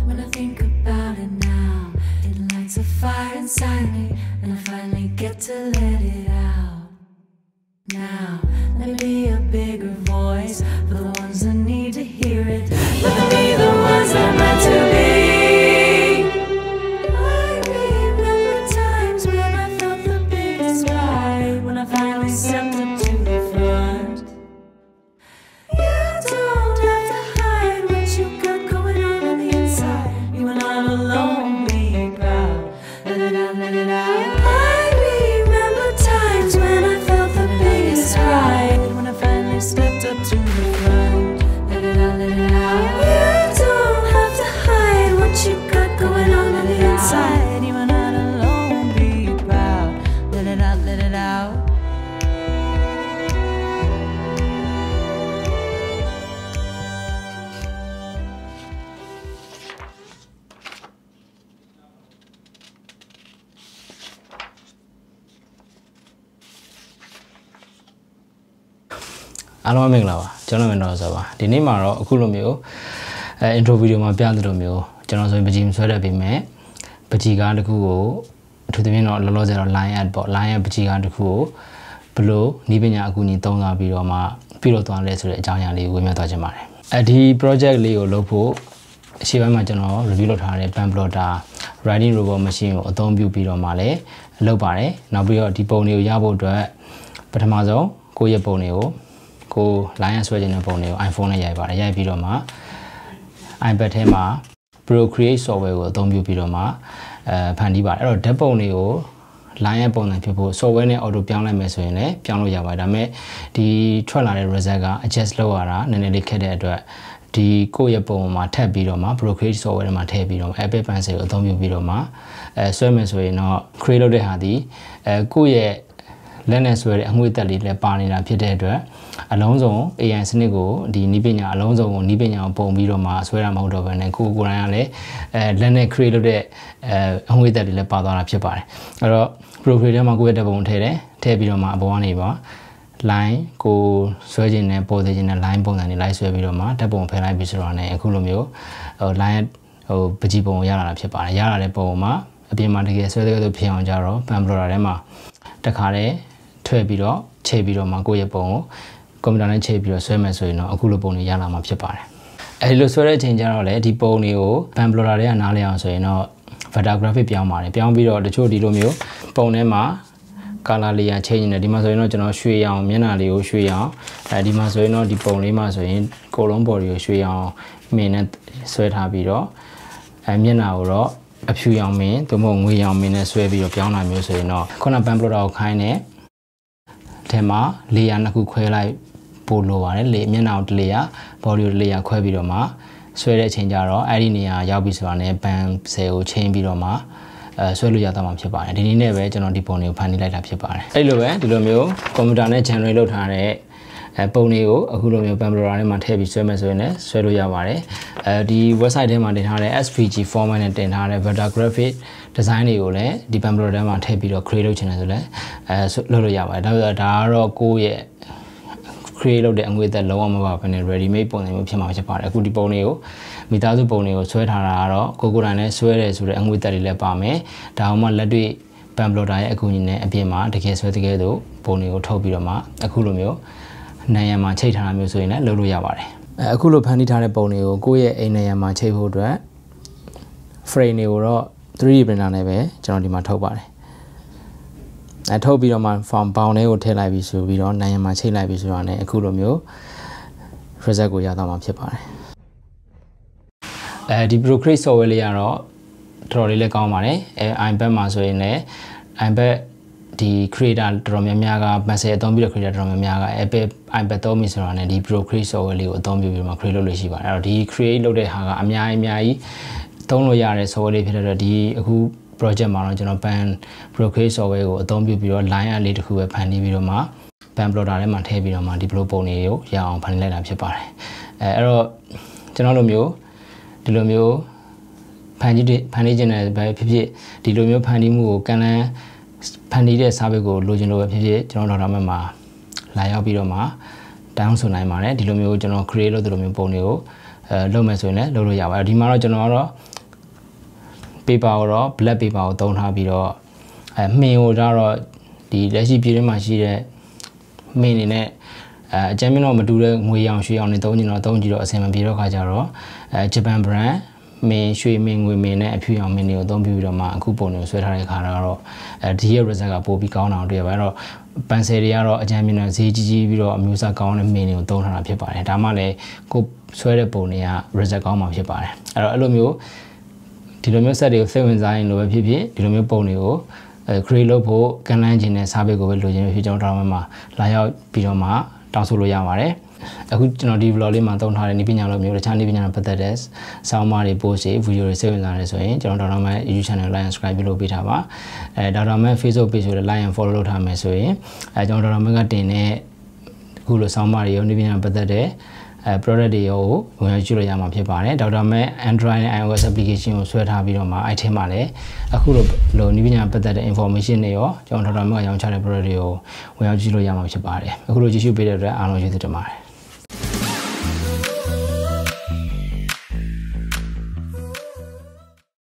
When I think about it now, it lights a fire inside me, and I finally get to let it out. Now, let me be a bigger voice for the ones that need to hear it. Let me be the ones that are meant to be. I remember times when I felt the biggest pride, when I finally stepped up to the front. You don't have to hide what you got going on the inside. You are not alone, be proud. Let it out, let it out. I remember times when I felt the biggest pride, when I finally stepped up to the front. Let it out, let it out. You don't have to hide what you got going on the inside. You are not alone, be proud. Let it out, let it out. Hello, Dr.Mac Address. The name is Akulo. Intro video ma piano do mio. Dr.Mac 𝘍𝙬𝙜 swere bi me. Pajiga taku ko thu the no lo se line ad bo line pajiga taku ko blo ni panya akuni thong sa pi do ma pi lo twan le so de ajaung ya li ko win twa chin pare. Di project li ko lo pho ashi bai ma dr review လုပ်ထားတဲ့ pen plotter writing robot machine ကိုအသုံးပြုပြီးတော့မှလည်းလုပ်ပါတယ်။နောက်ပြီးတော့ဒီပုံတွေကိုရဖို့အတွက်ပထမဆုံးကိုယ့်ရဲ့ပုံတွေကိုကို line ဆွဲခြင်းတဲ့ပုံတွေကို iPhone နဲ့ရိုက်ပါတယ်။ရိုက်ပြီးတော့မှ iPad ထဲမှာ Procreate software ကိုအသုံးပြုပြီးတော့မှဖန်တီးပါတယ်။အဲ့တော့ဓာတ်ပုံတွေကို line ရဲ့ပုံစံဖြစ်ဖို့ software နဲ့ auto ပြောင်းလိုက်မယ်ဆိုရင်လည်းပြောင်းလို့ရပါတယ်။ဒါပေမဲ့ဒီထွက်လာတဲ့ result က adjust လုပ်ရတာနည်းနည်းလေးခက်တဲ့အတွက်ဒီကိုယ့်ရဲ့ပုံမှာထပ်ပြီးတော့မှ Procreate software ထဲမှာထည့်ပြီးတော့ Apple Pencil ကိုအသုံးပြုပြီးတော့မှဆွဲမယ်ဆိုရင်တော့ create လုပ်တဲ့ဟာဒီကိုယ့်ရဲ့လက်နဲ့ဆွဲတဲ့အငွေ့တက်လေးလည်းပါနေတာဖြစ်တဲ့အတွက်အလုံးစုံ AI စနစ်ကိုဒီနည်းပညာအလုံးစုံကိုနည်းပညာကိုပုံပြီးတော့မှဆွဲတာမဟုတ်တော့ဘဲနဲ့ကိုယ်တိုင်ကလည်းလက်နဲ့ create လုပ်တဲ့အငွေ့တက်လေးလည်းပါသွားတာဖြစ်ပါတယ်အဲ့တော့ Procreate ထဲမှာကိုယ့်ရဲ့ဓာတ်ပုံထည့်တယ်ထည့်ပြီးတော့မှအပေါ်ကနေပါ line ကိုဆွဲခြင်းနဲ့ပေါ်စေခြင်းနဲ့ line ပုံစံတွေလိုက်ဆွဲပြီးတော့မှဓာတ်ပုံဖယ်လိုက်ပြီးဆိုတော့ねအခုလိုမျိုးline ပကြီးပုံကိုရလာတာဖြစ်ပါတယ်ရလာတဲ့ပုံမှာအပြင်မှာတကယ်ဆွဲတဲ့ကဲဆိုဖြစ်အောင်ကြတော့ pen plotter ထဲမှာတခါတည်းထွဲပြီးတော့ချိန်ပြီးတော့မှကိုယ့်ရဲ့ပုံကိုကွန်ပျူတာနဲ့ချိန်ပြီးတော့ဆွဲမယ်ဆိုရင်တော့အခုလိုပုံတွေရလာမှာဖြစ်ပါတယ်အဲဒီလိုဆွဲတဲ့အချိန်ကျတော့လေဒီပုံတွေကို pen plotter တွေကနားလည်အောင်ဆိုရင်တော့ vector graphic ပြောင်းပါတယ်ပြောင်းပြီးတော့တချို့ဒီလိုမျိုးပုံထဲမှာ color layer change နေတယ်ဒီမှာဆိုရင်တော့ကျွန်တော်ရွှေရောင်မျက်နှာလေးကိုရွှေရောင်ဒီမှာဆိုရင်တော့ဒီပုံလေးမှာဆိုရင်ကိုလုံးပေါ်တွေကိုရွှေရောင်မင်းနဲ့ဆွဲထားပြီးတော့မျက်နှာကိုတော့အဖြူရောင်မင်းသို့မဟုတ်ငွေရောင်မင်းနဲ့ဆွဲပြီးတော့ပြောင်းတာမျိုးဆိုရင်တော့ခုန pen plotter ကိုခိုင်းတဲ့ထဲမှာ layer နှစ်ခုခွဲလိုက်ပို့လိုပါတယ်လေမျက်နှာကိုတစ် layer body ကိုတစ် layer ခွဲပြီးတော့မှဆွဲတဲ့အချိန်ကျတော့အဲ့ဒီနေရာရောက်ပြီဆိုတာနဲ့ pen ဆယ်ကိုချိန်ပြီးတော့မှဆွဲလို့ရတော့မှာဖြစ်ပါတယ်ဒီနည်းနဲ့ပဲကျွန်တော်ဒီပုံတွေကိုဖန်တီးလိုက်တာဖြစ်ပါတယ်အဲ့လိုပဲဒီလိုမျိုးကွန်ပျူတာနဲ့ generate လုပ်ထားတဲ့ပုံတွေကိုအခုလိုမျိုး pen plotter ထဲမှာထည့်ပြီးဆွဲမယ်ဆိုရင်လည်းဆွဲလို့ရပါတယ်ဒီ website ထဲမှာတင်ထားတဲ့ SVG format နဲ့တင်ထားတဲ့ vector graphic design တွေကိုလည်းဒီ pen plotter ထဲမှာထည့်ပြီးတော့ create လုပ်ချင်တယ်ဆိုလည်းလုပ်လို့ရပါတယ်ဒါကတော့ကိုယ့်ရဲ့ create လုပ်တဲ့အငွေ့သက်လုံးဝမပါဘဲနဲ့ ready made ပုံစံမျိုးဖြစ်မှာဖြစ်ပါတယ်အခုဒီပုံတွေကိုမိသားစုပုံတွေကိုဆွဲထားတာကတော့ကိုယ်တိုင်နဲ့ဆွဲတယ်ဆိုတဲ့အငွေ့သက်တွေလည်းပါမယ်ဒါအောင်မှလက်တွေ့ pen plotter ရဲ့အကူအညီနဲ့အပြင်မှာတကယ်ဆွဲတကယ်တော့ပုံတွေကိုထုတ်ပြီးတော့မှအခုလိုမျိုးနိုင်ရန်မှာချိတ်ထားတာမျိုးဆိုရင်လည်းလုပ်လို့ရပါတယ်အခုလိုဖန်တီးထားတဲ့ပုံတွေကိုကိုယ့်ရဲ့အိမ်နိုင်ရန်မှာချိတ်ဖို့အတွက် frame တွေကိုတော့ 3D printer နဲ့ပဲကျွန်တော်ဒီမှာထုတ်ပါတယ်ထုတ်ပြီးတော့မှ form bound လေးကိုထည့်လိုက်ပြီးဆိုပြီးတော့နိုင်ရန်မှာချိတ်လိုက်ပြီးဆိုတော့ねအခုလိုမျိုး result ကိုရတော့မှာဖြစ်ပါတယ်ဒီ Procreate software လေးကတော့တော်တော်လေးလည်းကောင်းပါတယ်iPad မှာဆိုရင်လည်း iPad ဒီ creator တော်တော်များများက Pencil အသုံးပြီးတော့ creator တော်တော်များများက iPad သုံးပြီးဆိုတော့ねဒီ Procreate software လေးကိုအသုံးပြုပြီးတော့ create လုပ်လို့ရှိပါတယ်အဲ့တော့ဒီ create လုပ်တဲ့ဟာကအများကြီးသုံးလို့ရတဲ့ software လေးဖြစ်တဲ့အတွက်ဒီအခု project မှာတော့ကျွန်တော် Procreate software ကိုအသုံးပြုပြီးတော့ line လေးတစ်ခုပဲဖန်တီးပြီးတော့မှ pen plotter ထဲမှာထည့်ပြီးတော့မှဒီလိုပုံတွေကိုရအောင်ဖန်တီးလိုက်တာဖြစ်ပါတယ်အဲ့တော့ကျွန်တော်လိုမျိုးဒီလိုမျိုးဖန်တီးခြင်းနဲ့ပဲဖြစ်ဖြစ်ဒီလိုမျိုးဖန်တီးမှုကိုကန်လန်း ဖန်တီးတဲ့စာပေကိုလိုချင်လို့ပဲဖြစ်ဖြစ်ကျွန်တော်ဒေါက်တာမက်မှာလာရောက်ပြီးတော့မှတောင်းဆိုနိုင်ပါတယ်ဒီလိုမျိုးကျွန်တော် create လုပ်တဲ့လိုမျိုးပုံတွေကိုလုပ်မယ်ဆိုရင်လည်းလုပ်လို့ရပါတယ်ဒီမှာတော့ကျွန်တော်ကတော့ paper ကိုတော့ black paper ကိုသုံးထားပြီးတော့မှင်ကိုတော့ဒီလက်ရှိပြည်တွင်းမှာရှိတဲ့မှင်နေနဲ့အကြမ်းမြင့်တော့မတူတဲ့ငွေရောင်ရွှေရောင်တွေသုံးကြည့်တော့အဆင်မပြေတော့ခါကြတော့ဂျပန် brand မင်းရွှေမင်းငွေမင်းနဲ့အဖြူရောင်မင်းတွေကိုသုံးပြီးတော့မှအခုပုံတွေကိုဆွဲထားတဲ့ခါတော့ဒီရဲ့ result ကပိုပြီးကောင်းတာတွေ့ရပါတယ်အဲ့တော့ပန်ဆယ်တွေကတော့အကြမ်းမြင့်တဲ့ဈေးကြီးပြီးတော့အမျိုးအစားကောင်းတဲ့မင်းတွေကိုသုံးထားတာဖြစ်ပါတယ်ဒါမှလည်းကိုဆွဲတဲ့ပုံတွေက result ကောင်းမှာဖြစ်ပါတယ်အဲ့တော့အဲ့လိုမျိုးဒီလိုမျိုး set တွေကိုစိတ်ဝင်စားရင်လိုပဲဖြစ်ဖြစ်ဒီလိုမျိုးပုံတွေကိုcreate လုပ်ဖို့ကန်လန်းခြင်းနဲ့စာပေကိုပဲလိုချင်ဖြစ်ကျွန်တော်တို့မှာလာရောက်ပြီးတော့မှတောင်းဆိုလို့ရပါတယ်အခုကျွန်တော်ဒီ vlog လေးမှာသုံးထားတဲ့နည်းပညာလိုမျိုးတခြားနည်းပညာနဲ့ပတ်သက်တဲ့ဆောင်းပါးတွေ post တွေ video တွေစိတ်ဝင်စားတယ်ဆိုရင်ကျွန်တော် Dr.Mac YouTube channel like and subscribe ပြုလုပ်ပေးထားပါDr.Mac Facebook page ကိုလည်း like and follow လုပ်ထားမယ်ဆိုရင်ကျွန်တော် Dr.Mac ကတင်တဲ့အခုလိုဆောင်းပါးတွေရောနည်းပညာနဲ့ပတ်သက်တဲ့product တွေရောဝင်ရောက်ကြည့်လို့ရမှာဖြစ်ပါတယ် Dr.Mac Android နဲ့ iOS application ကိုဆွဲထားပြီးတော့မှ item မှာလည်းအခုလိုနည်းပညာပတ်သက်တဲ့ information တွေရောကျွန်တော် Dr.Mac ကရောင်းချတဲ့ product တွေကိုဝင်ရောက်ကြည့်လို့ရမှာဖြစ်ပါတယ်အခုလိုကြည့်ရှုပေးတဲ့အတွက်အားလုံးကျေးဇူးတင်ပါတယ်